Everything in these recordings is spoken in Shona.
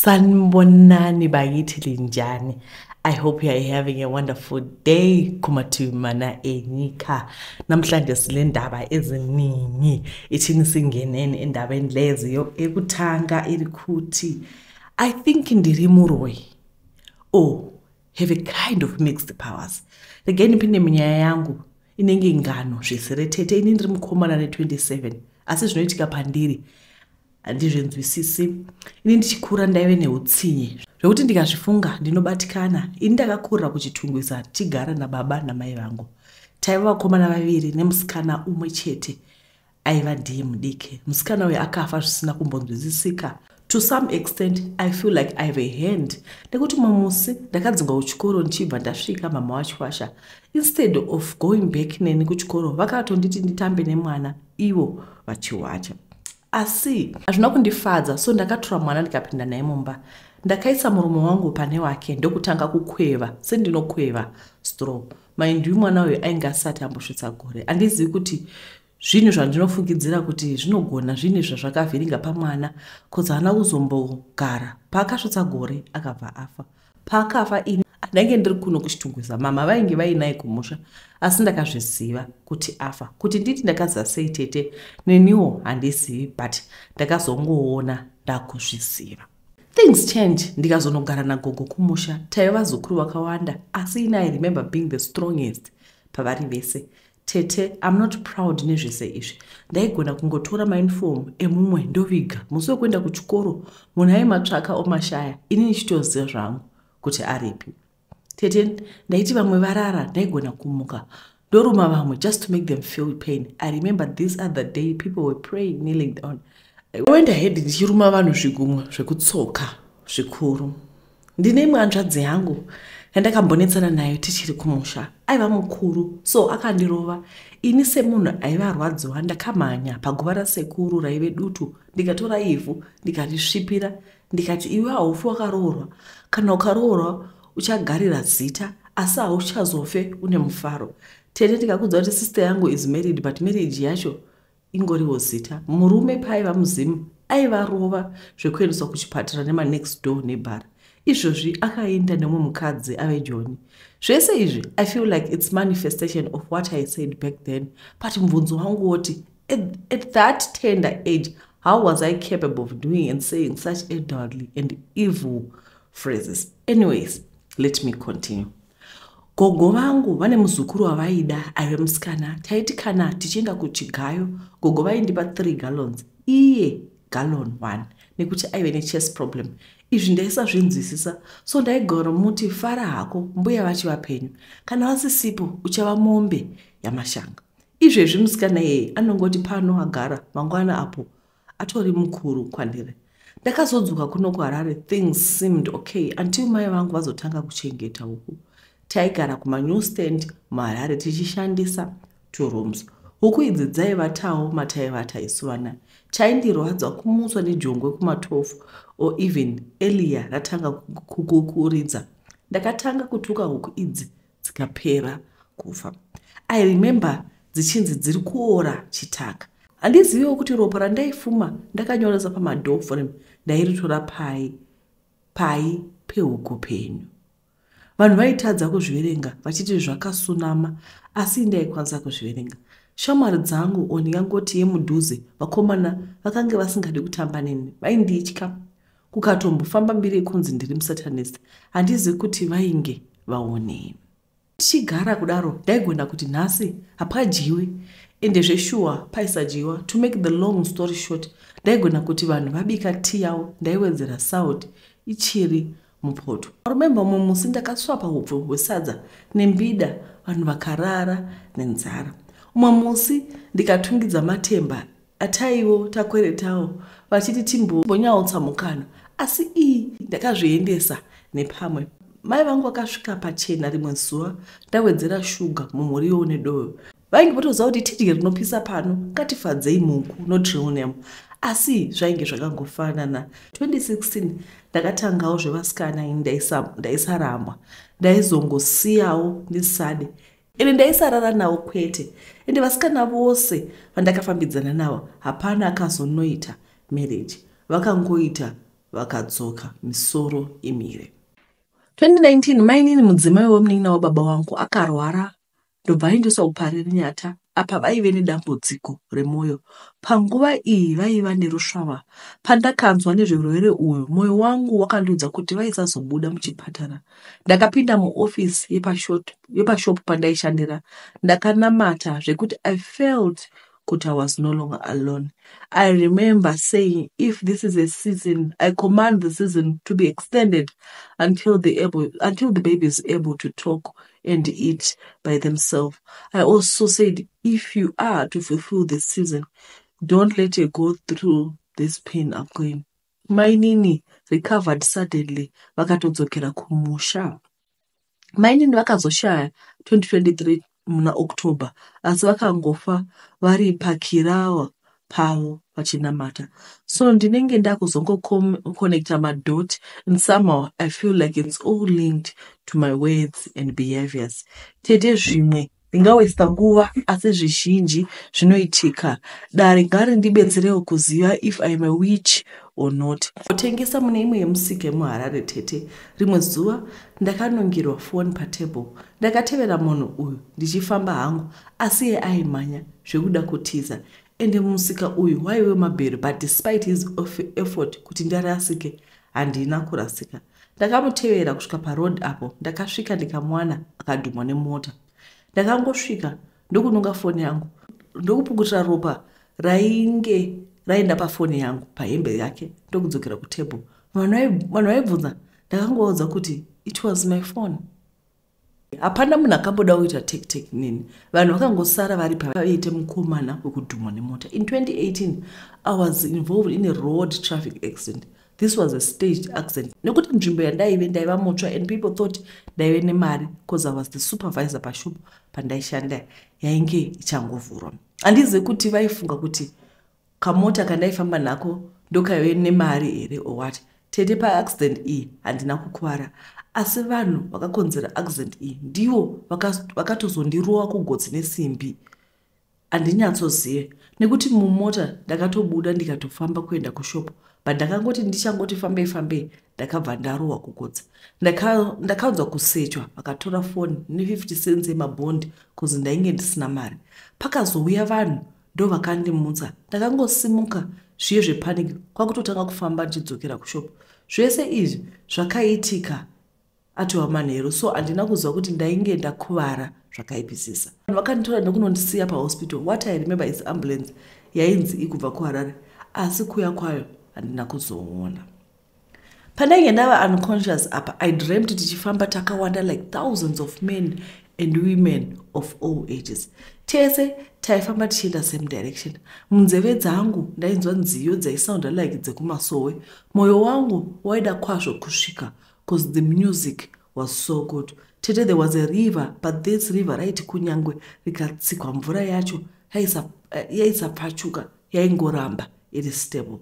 Sanibonani bakithi linjani. I hope you are having a wonderful day. Kumathumana enyika. Namhlanje silendaba eziningi. Ithini singeneni endabeni leziyo ekuthanga elikuthi I think indirimuroi. Oh, have a kind of mixed powers. Again iphinde minyaka yangu inenge ingano zvisiretete ini ndiri mukomana ne27 asi zvinoitika pandiri handizvenzwisisi. Ini ndichikura ndaive neutsinye zvokuti ndikazvifunga ndinobatikana. Ini ndakakurira kuchitungwisa tichigara nababa namai vangu. Taiva vakomana vaviri nemusikana umwe chete aiva ndiye mudiki. Musikana uyu akafa zvisina kumbonzwisisika. To some extent, I feel like I have a hand. Nekuti mamusi ndakadzinga kuchikoro ndichibva ndasvika mama wachwasha. Instead of going back neni kuchikoro vakatonditi nditambe nemwana ivo vachiwacha. Asi hazvina kundifadza, so ndakatora mwana ndikapinda naye mumba. Ndakaisa muromo wangu pane wake ndokutanga kukweva sendinokweva straw. Mind you mwana uyu ainge asati ambosvitsa gore. Handizivi kuti zvinhu zvandinofungidzira kuti zvinogona zvinhu zvazvakavhiringa pamwana kozi haana kuzombogara. Paakasvitsa gore akabva afa. Paakafa ini ndainge ndiri kuno kuchitungwisa. Mama vainge vainaye kumusha asi ndakazviziva kuti afa. Kuti nditi ndakaziva sei tete neniwo handizivi, but ndakazongoona ndakuzviziva. Things change. Ndikazonogara nagogo kumusha. Taiva vazukuru vakawanda asi ini I remember being the strongest pavari vese. Tete, I'm not proud nezvese izvi. Ndaigona kungotora mauniform emumwe ndoviga. Musi wekuenda kuchikoro munhu aimatsvaka omashaya. Ini ndichitoziva zvangu kuti aripi. Tete, ndaiti vamwe varara ndaigona kumuka ndoruma vamwe just to make them feel pain. I remember this other day people were praying, kneeling down. I went ahead ndichiruma vanhu zvigumwe zvekutsoka zvikuru. Ndine imwe hanzvadzi yangu yandakambonetsana nayo tichiri kumusha. Aiva mukuru, so akandirova. Ini semunhu aiva arwadziwa ndakamhanya paguva rasekuru raive dutu. Ndikatora ivhu ndikarisvipira ndikati iwe haufi wakaroorwa. Kana ukaroorwa uchagarira zita asi hauchazofe une mufaro. Tete ndikakudza kuti sister yangu is married but marriage yacho ingoriwo zita. Murume paiva muzimu aivarova zvekuendeswa kuchipatara nema next door neighbor. Izvozvi akaenda nemumwe mukadzi ave John. Zvese izvi I feel like it's manifestation of what I said back then. But mubvunzo wangu woti at that tender age how was I capable of doing and saying such elderly and evil phrases? Anyways, let me continue. Gogo vangu vane muzukuru wavaida aive musikana. Taiti kana tichienda kuchigayo gogo vaindipa 3 gallons iye gallon 1 nekuti aive nechest problem. Izvi ndaisazvinzwisisa, so ndaigara muti fara hako mbuya vachiva penyu. Kana vasisipo uchava mombe yamashanga. Izvezvi musikana yeye anongoti pano agara mangwana apo atori mukuru kwandiri. Ndakazodzoka kuno kuHarare, things seemed okay until mai vangu vazotanga kuchengeta huku. Taigara kumanewsstand muHarare tichishandisa 2 rooms. Huku idzi dzaivatawo mataivata isuwana. Chaindirwadza kumuswa nejongwe kuma12 or even earlier ratanga kukuridza. Ndakatanga kutuka huku idzi dzikapera kufa. I remember dzichinzi dziri kuora chitaka. Handiziviwo kuti ropa randaifuma ndakanyoresa pamadoor frame ndairitora pai pehuku penyu. Vanhu vaitadza kuzviverenga vachiti zvakasunama asi ndaikwanisa kuzviverenga. Shamwari dzangu ndingangoti yemudhuze vakomana vakange vasingadi kutamba neni vainditya. Kukatombofamba mbiri kunzi ndiri musatanist handizivi kuti vainge vaonei. Tichigara kudaro ndaigona kuti nhasi hapadyiwe ende zveshuwa paisadyiwa. To make the long story short, ndaigona kuti vanhu vabika tea yavo ndaiwedzera salt ichiri mupoto. I remember mumwe musi ndakasvapa hupfu hwesadza nembida vanhu vakarara nenzara. Umwe musi ndikatungidza matemba ataivo takweretawo vachiti timbonyautsa mukana asi iyi ndakazviendesa nepamwe. Mai vangu vakasvika pachena rimwe zuva ndawedzera shuga mumuriwo nedoyo. Vainge votoziva kuti tidye rinopisa pano ngatifadzei mungu notronium asi zvainge zvakangofanana. 2016 ndakatangawo zvevasikana ini ndaisarambwa. Ndaizongosiyawo ndisade ende ndaisarara navo kwete. Ende vasikana vose vandakafambidzana navo hapana akazonoita marriage. Vakangoita vakadzoka misoro imire. 2019 mainini mudzimai wemunin'ina wababa wangu akarwara ndobva aendeswa kuPariri Nyata apa vaive nedambudziko remwoyo. Panguva iyi vaiva nerusvava. Pandakanzwa nezveurwere uyu, mwoyo wangu wakandiudza kuti vaisazobuda muchipatara. Ndakapinda muofisi yepashopu pandaishandira. Ndakanamata zvekuti I felt kuti I was no longer alone. I remember saying, if this is a season, I command the season to be extended until the baby is able to talk and eat by themselves. I also said, if you are to fulfill this season, don't let her go through this pain I'm going. My nini recovered suddenly. Vakatodzokera kumusha. My nini vakazoshaya 2023 muna October. Asi vakangofa vari pakirawa pavo vachinamata. So ndinenge ndakuzongoconnecta madot, and somehow I feel like it's all linked to my words and behaviors. Tete zvimwe ndingawesta nguva asi zvizhinji zvinoitika. Dare ngarindibetserewo kuziva if I'm a witch or not. Kutengesa mune imwe yemusika yemuHarare Tete. Rimwe zuva ndakanongerwa foni patable. Ndakatevera munhu uyu ndichifamba hangu asi iye aimhanya zvekuda kutiza. Ende musika uyu waive mabhero, but despite his effort kuti ndarasike, handina kurasika. Ndakamutevera kusvika paroad apo, ndakasvika ndikamwana akadhumwa nemota. Ndakangosvika ndokunonga foni yangu, ndokupukutira ropa rainge raenda pafoni yangu pahembe yake, ndokudzokera kutable. Vanhu vaibvunza, ndakangoudza kuti it was my phone. Hapana munhu akamboda kuita tek nini. Vanhu vakangosara vari pavaite mukomana wekudhumwa nemota. In 2018, I was involved in a road traffic accident. This was a staged accident. Nekuti nzvimbo yandaive ndaiva mutsva, and people thought ndaive nemari because I was the supervisor pashop pandaishanda yainge ichangovhurwa. Handizivi kuti vaifunga kuti kamota kandaifamba nako ndokaive nemari here or what. Tete paaccident iyi handina kukuvara. Asi vanhu vakakonzera accident iyi ndivo vakatozondirowa kugotsi nesimbi. Handinyatsozive nekuti mumota ndakatobuda ndikatofamba kuenda kushopu, but ndakangoti ndichangoti fambei ndakabva ndarowa kugotsi. Ndakanzwa kusechwa, vakatora foni ne50 cents yemabhondi kuzi ndainge ndisina mari. Pakazouya vanhu ndo vakandimutsa. Ndakangosimuka zviye zvepaniki kwakutotanga kufamba ndichidzokera kushopu. Zvese izvi zvakaitika atiwa manheru, so handina kuziva kuti ndainge ndakuvara zvakaipisisa. Vanhu vakanditora nekunondisiya pahospital. What I remember is ambulance yainzi ikubva kuHarare, asi kuya kwayo handina kuzoona. Pandainge ndava unconscious apa, I dreamt tichifamba takawanda like thousands of men and women of all ages. Tese taifamba tichienda same direction. Munzeve dzangu ndainzwa nziyo dzaisounda like dzekumasowe. Mwoyo wangu waida kwazvo kusvika because the music was so good. Tete there was a river, but this river raiti kunyangwe rikatsikwa mvura yacho yaisapfachuka, yaingoramba it is stable.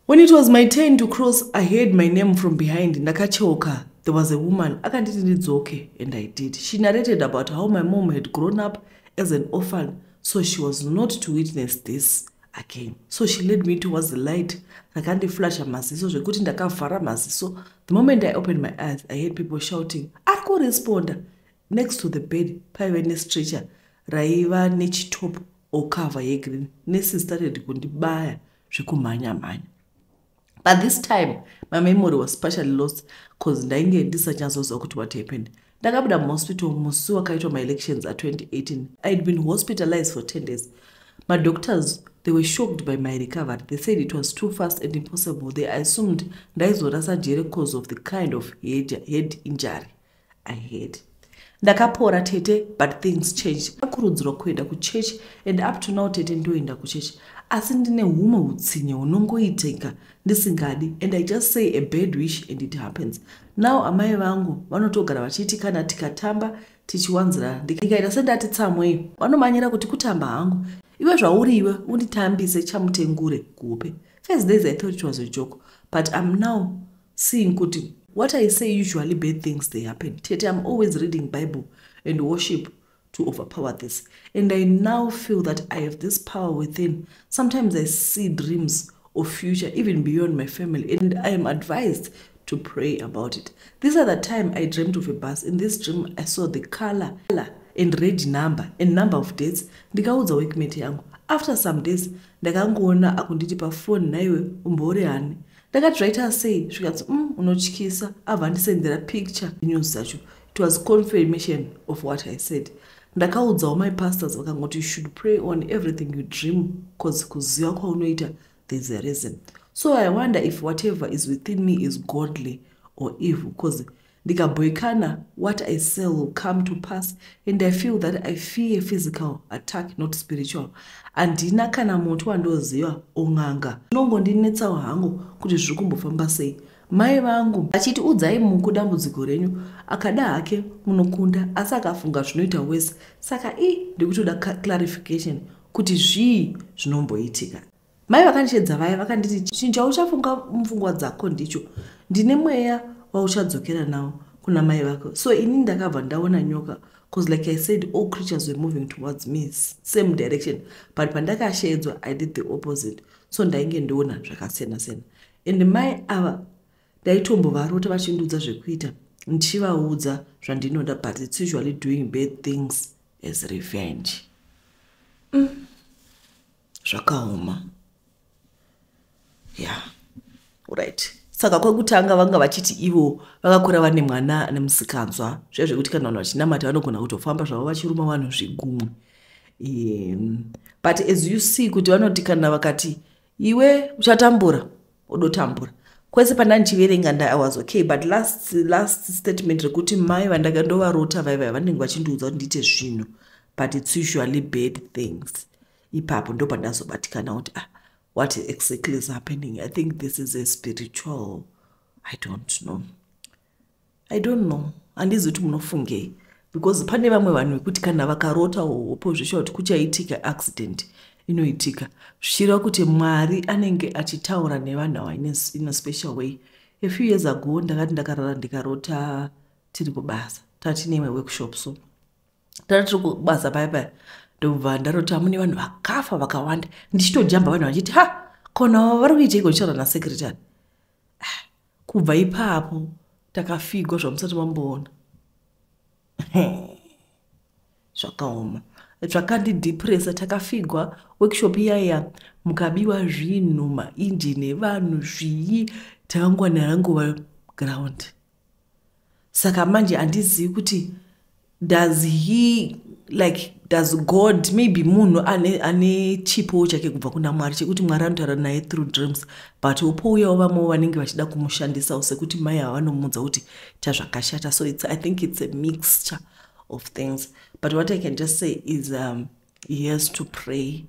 When it was my turn to cross, I heard my name from behind. Ndakacheuka. There was a woman. Akanditi ndidzoke, and I did. She narrated about how my mom had grown up as an orphan, so she was not to witness this again. So she led me towards the light. Rakandiflasha maziso zvekuti ndakavhara maziso. The moment I opened my eyes, I heard people shouting, "Ari kuresponda!" Next to the bed, paive nestretcher raiva nechitopu or cover yegreen. Nurses started kundibaya zvekumhanya-mhanya. But this time, my memory was partially lost because ndainge ndisachazozwa kuti what happened. Ndakabuda muhospital musi wakaitwa my elections at 2018. I had been hospitalized for 10 days. My doctors, they were shocked by my recovery. They said it was too fast and impossible. They assumed ndaizorasa jere because of the kind of head injury I had. Ndakapora Tete, but things changed. Ndakurudzirwa kuenda kuchurch, and up to now Tete ndoenda kuchurch. Asi ndine humwe hutsinye hunongoitika ndisingadi, and I just say a bad wish and it happens. Now amai vangu vanotogara vachiti kana tikatamba tichiwanzira ndikaita sendati tsamwei, vanomanyira kuti kutamba hangu. Iwe zvauriwe unditambise chamutengure kupe. First days I thought it was a joke, but I'm now seeing kuti what I say usually bad things they happen. Tete, I'm always reading Bible and worship to overpower this. And I now feel that I have this power within. Sometimes I see dreams of future, even beyond my family. And I am advised to pray about it. This other time I dreamt of a bus. In this dream, I saw the color and red number and number of dates. Ndikaudza workmate yangu. After some days, ndakangoona akunditi pafoni naiwe umbori hani. Ndakatwrite sei zvikanzi unotyisa abva ndisendera picture news zacho. It was confirmation of what I said. Ndakaudzawo my pastors vakangoti you should pray on everything you dream because kuziva kwaunoita there's a reason. So I wonder if whatever is within me is godly or evil, because ndikaboikana what I say will come to pass, and I feel that I fear physical attack, not spiritual. Andina kana muntu wandoziva onganga nongondinetsawo hangu kuti zviri kumbofamba sei. Mai vangu achiti udzai mukudambudziko renyu, akada hake munokunda, asi akafunga zvinoita wese. Saka ndikutoda clarification kuti zvii zvinomboitika. Mai vakandichedza vaya vakanditi chinja uchafunga mufungwa dzako ndicho, ndine mweya wauchadzokera nawo kuna mai vako. So ini ndakabva ndaona nyoka, because like I said, all creatures were moving towards me, same direction. But pandakashedzwa, I did the opposite. So ndainge ndoona zvakasiyana-siyana. And mai ava ndaitombovarota vachindudza zvekuita, ndichivaudza zvandinoda, but it's usually doing bad things as revenge. Zvakaoma. Yeah, right. Saka kwekutanga vanga vachiti ivo vakakura vane mwana nemusikanzwa, zvezvekuti kana vanhu vachinamata vanogona kutofamba zvavo vachiruma vanhu zvigumwe. But as you see kuti vanoti kana vakati iwe uchatambura odotambura. Kwese pandanichiverenga I was okay, but last statement rekuti mai vandakandovarota vaiva vanenge vachindiudza kuti ndiite zvinhu, but it's usually bad things. Ipapo ndo pandazobatikana kuti what exactly is happening. I think this is a spiritual, I don't know. Handizi kuti munofungei, because pane vamwe vanhu vekuti kana vakarota opozvisha kuti kuchaitika accident inoitika. Zvichireva kuti Mwari anenge achitaura nevanhu ava in a special way. A few years ago ndakati ndakarara ndikarota tiri kubasa, tatine workshop, so tiri kubasa paya ndobva ndarota mune vanhu vakafa vakawanda, ndichitojamba vanhu vachiti kona vari kuiteiko ndichara nasekretary. Kubva ipapo takafigwa zvamusati mamboona. Zvakaoma, zvakandidepressa. Takafigwa workshop iyaya, mukabiwa zvinhu, mainjini evanhu, zvii, takangwana rangova ground. Saka manje handizivi kuti does God, maybe munhu ane chipo chake kubva kuna Mwari chekuti Mwari anotaura naye through dreams, but upouyawo vamwe vanenge vachida kumushandisawo sekuti mai avanomudza kuti ita zvakashata. So I think it's a mixture of things, but what I can just say is he has to pray.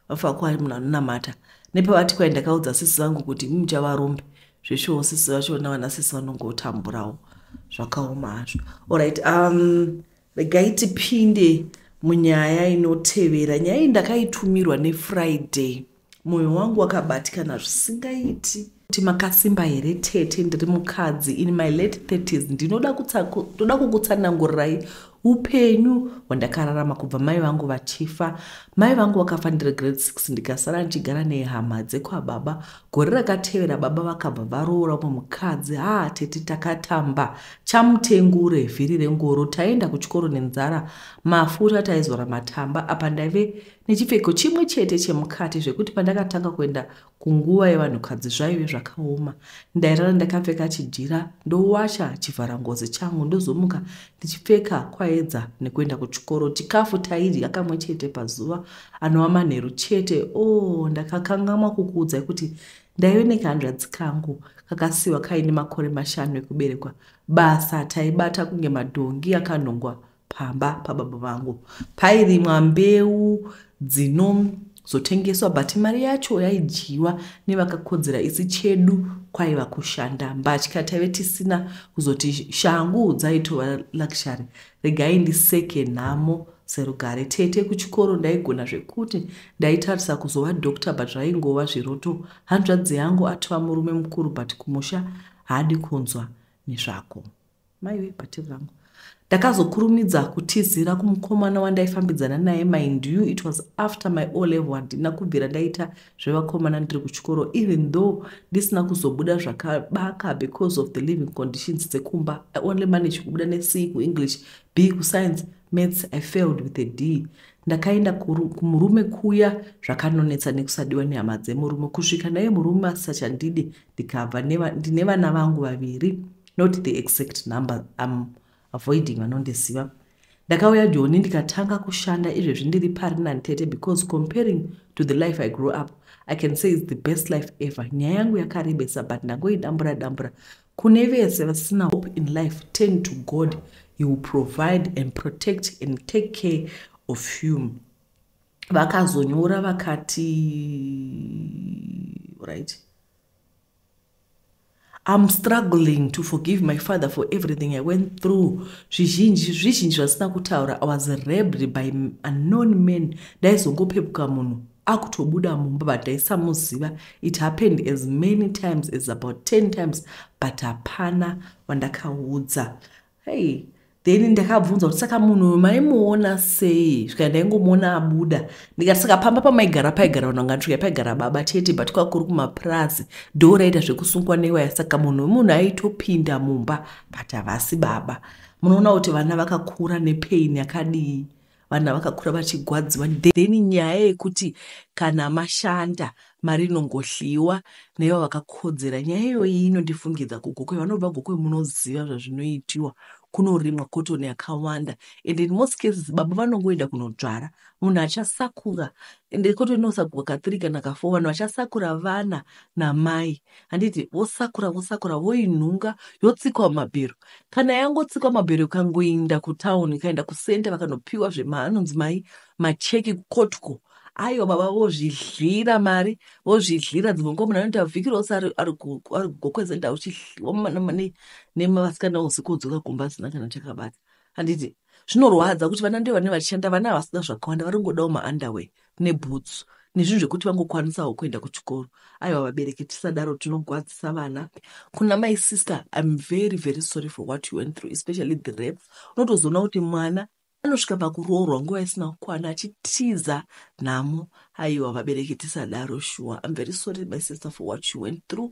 Vafakwari munhu anonamata nepavati kwai ndakaudza sisi vangu kuti muchavarombe zveshuwo, sisi vachona vana sisi vanongotamburawo. Zvakaoma hazvo. Alright, regai tipinde munyaya inotevera. Nyaya iyi ndakaitumirwa neFriday. Mwoyo wangu wakabatikana zvisingaiti. Kuti makasimba here tete, ndiri mukadzi in my late 30s, ndinoda kukutsanangurai upenyu hwandakararama kubva mai vangu vachifa. Mai vangu vakafa ndiri grade 6, ndikasara ndichigara nehama dzekwababa. Gore rakatevera baba vakabva varoora mumukadzi. Tete takatamba chamutengure vhiri rengoro, taenda kuchikoro nenzara, mafuta taizora matamba. Apa ndaive nechipfeko chimwe chete chemukati, zvekuti pandakatanga kuenda kunguva yevanhukadzi zvaive zvakaoma. Ndairara ndakapfeka chijira, ndowasha chivharangozi changu, ndozomuka ndichipfeka kwaedza nekuenda kuchikoro. Chikafu taidya kamwe chete pazuva, anova manheru chete. Ndakakanganwa kukuudzai kuti ndaive nekahanzvadzi kangu kakasiwa kaine makore 5 ekuberekwa. Basa taibata kunge madhongi akanhongwa pamba pababa vangu. Pairimwa mbeu dzinozotengeswa, but mari yacho yaidyiwa nevakakodzera. Isi chedu kwaiva kushanda. Mbatya taive tisina, kuzoti shangu dzaitova luxury. Regai ndiseke nhamo serugare. Tete kuchikoro ndaigona zvekuti ndaitarisa kuzova doctor, but zvaingova zviroto. Hanzvadzi yangu atova murume mukuru, but kumusha haadi kunzwa nezvako. Maiwe patiri rangu. ndakazokurumidza kutizira kumukomana wandaifambidzana naye. Mind you, it was after my O level. Handina kubvira ndaita zvevakomana ndiri kuchikoro, even though ndisina kuzobuda zvakabaka because of the living conditions dzekumba. I only managed kubuda ne-C kuenglish, B kuscience, maths I failed with a D. Ndakaenda kumurume kuya zvakanonetsa nekusadiwa nehama dzemurume, kusvika naye murume asisachandidi, ndikabva ndine vana vangu vaviri, not the exact number, avoiding vanondiziva. Ndakauya Joni ndikatanga kushanda izvezvi ndiri pari nantete, because comparing to the life I grew up, I can say it's the best life ever. Nyaya yangu yakarebesa, but ndangoidambura. Kune vese vasina hope in life, turn to God. He will provide and protect and take care of you. Vakazonyora vakati, right? I'm struggling to forgive my father for everything I went through. Zvizhinji zvasina kutaura. I was raped by unknown men. Ndaizongopepuka munhu akutobuda mumba, but ndaisamuziva. It happened as many times as about 10 times, but hapana wandakaudza. Hey, then ndakabvunza kuti saka munhu maimuona sei? Svika ndaingomuona abuda. Ndikati saka pamba pamaigara paigara unongatsvika paigara baba chete, but kwakuri kumapurazi ndo raita zvekusungwa newaya. Saka munhu aitopinda mumba, but havasi baba. Munoona kuti vana vakakura nepain yakadii, vana vakakura vachigwadziwa. Then nyaya yekuti kana mashanda mari inongohliwa nevo vakakodzera. Nyaya iyoyi inondifungidza kugokwe. Vanobva gokwe munoziva zvazvinoitiwa, kunorimwa kotoni yakawanda, and in most cases baba vanongoenda kunodzvara, munhu achasakura, ende kotoni inosagwa ka3 kana ka4, vanhu vachasakura vana namai. Handiti vosakura voinhunga yotsikwa mumabhero. Kana yangotsikwa mabhero, ukangoenda kutauni, ukaenda kusenta, vakanopiwa zvemanonzi mai macheki kukotko, aiwa baba vozvidlira mari, vozvidlira dzimwe munhu anoita vhiki rose ari kugokwezenda uchidliwa nemavasikana usiku udzoka kumba asina kana chakabata. Handiti zvinorwadza kuti vana ndio vane vachishanda, vana havasina zvakawanda, varingodawo maunderwear nebhutsu nezvinhu zvekuti vangokwanisawo kuenda kuchikoro. Aiwa vabereki, tisadaro tinogwadzisa vana. Kuna my sister, I'm very very sorry for what you went through, especially the rape. Unotozoona kuti mwana anosvika pakuroorwa nguva isina kukwana achitiza nhamo. Aiwa vabereki, tisadaro. Sure, I'm very sorry my sister for what you went through.